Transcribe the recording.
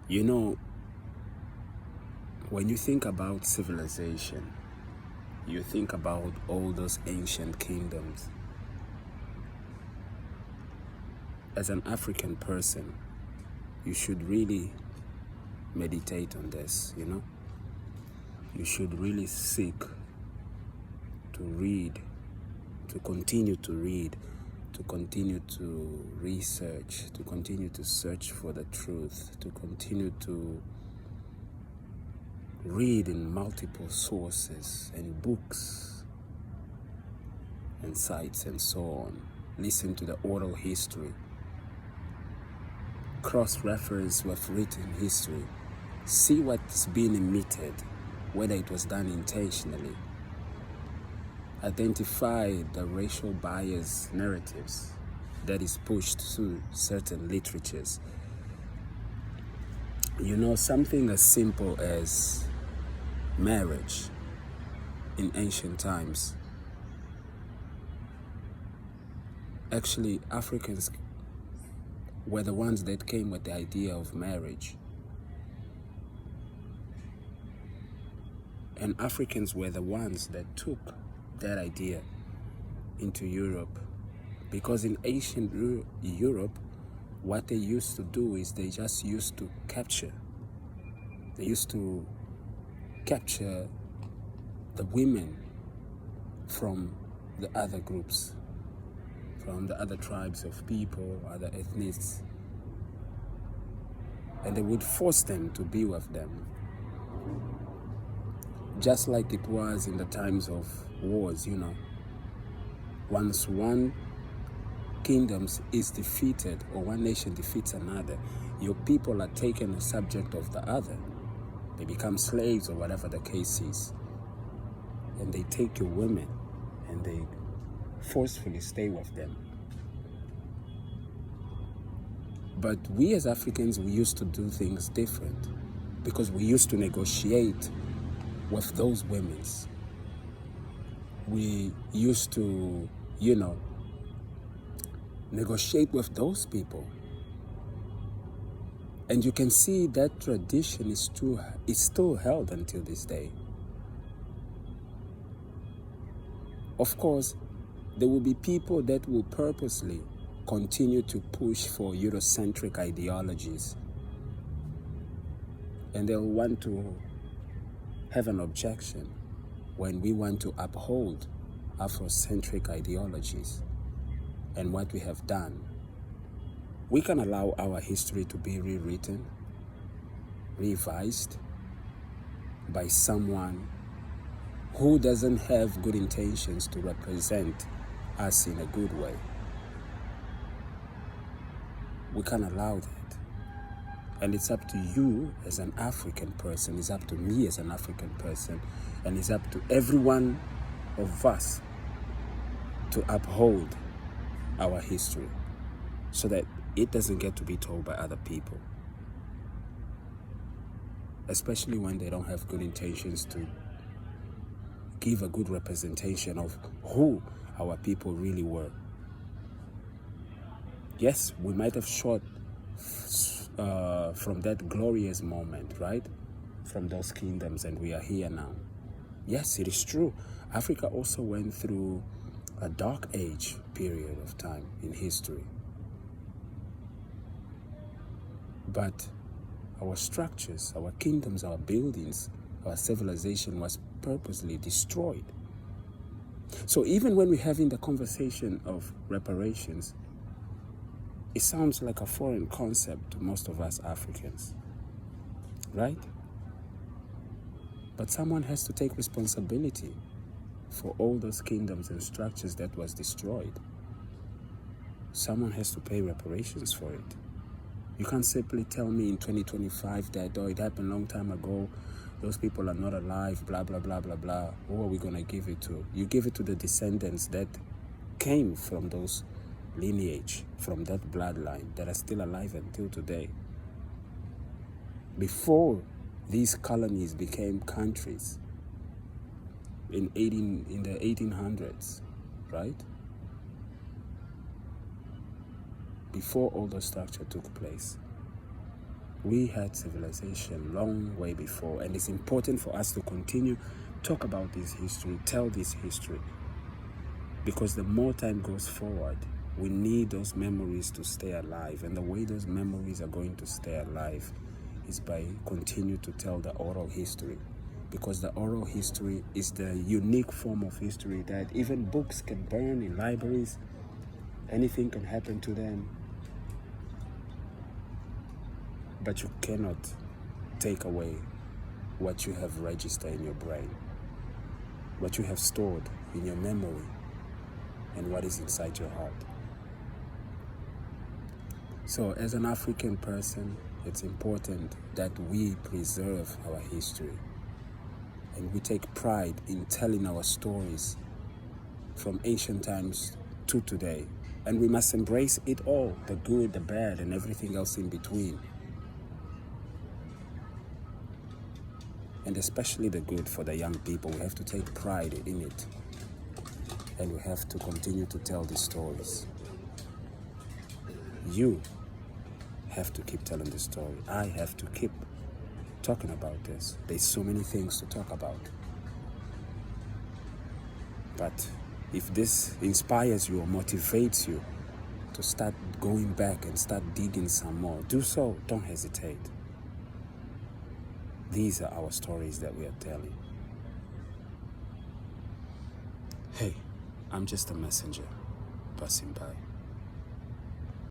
You know, when you think about civilization, you think about all those ancient kingdoms. As an African person, you should really meditate on this, you know? You should really seek to read, to continue to read, to continue to research, to continue to search for the truth, to continue to read in multiple sources and books and sites and so on. Listen to the oral history. Cross-reference with written history. See what's being emitted, whether it was done intentionally. Identify the racial bias narratives that is pushed through certain literatures. You know, something as simple as marriage in ancient times. Actually, Africans were the ones that came with the idea of marriage. And Africans were the ones that took that idea into Europe. Because in ancient Europe, what they used to do is they just used to capture. They used to capture the women from the other groups, from the other tribes of people, other ethnics. And they would force them to be with them. Just like it was in the times of wars, you know. Once one kingdom is defeated or one nation defeats another, your people are taken as subject of the other. They become slaves or whatever the case is. And they take your women and they forcefully stay with them. But we as Africans, we used to do things different because we used to negotiate with those women. We used to, you know, negotiate with those people. And you can see that tradition is still held until this day. Of course, there will be people that will purposely continue to push for Eurocentric ideologies. And they'll want to have an objection when we want to uphold Afrocentric ideologies and what we have done. We can allow our history to be rewritten, revised by someone who doesn't have good intentions to represent us in a good way. We can allow that. And it's up to you as an African person, it's up to me as an African person, and it's up to every one of us to uphold our history so that it doesn't get to be told by other people. Especially when they don't have good intentions to give a good representation of who our people really were. Yes, we might have shot from that glorious moment, right? From those kingdoms, and we are here now. Yes, it is true. Africa also went through a dark age period of time in history. But our structures, our kingdoms, our buildings, our civilization was purposely destroyed. So even when we're having the conversation of reparations, it sounds like a foreign concept to most of us Africans, right? But someone has to take responsibility for all those kingdoms and structures that was destroyed. Someone has to pay reparations for it. You can't simply tell me in 2025 that, oh, it happened a long time ago, those people are not alive, blah, blah, blah, blah, blah. Who are we going to give it to? You give it to the descendants that came from those lineage, from that bloodline, that are still alive until today. Before these colonies became countries in the 1800s, right? Before all the structure took place. We had civilization long way before, and it's important for us to continue talk about this history, tell this history, because the more time goes forward, we need those memories to stay alive, and the way those memories are going to stay alive is by continue to tell the oral history, because the oral history is the unique form of history that even books can burn in libraries, anything can happen to them, but you cannot take away what you have registered in your brain, what you have stored in your memory, and what is inside your heart. So as an African person, it's important that we preserve our history, and we take pride in telling our stories from ancient times to today. And we must embrace it all, the good, the bad, and everything else in between. And especially the good for the young people. We have to take pride in it. And we have to continue to tell these stories. You have to keep telling the story. I have to keep talking about this. There's so many things to talk about. But if this inspires you or motivates you to start going back and start digging some more, do so. Don't hesitate. These are our stories that we are telling. Hey, I'm just a messenger passing by.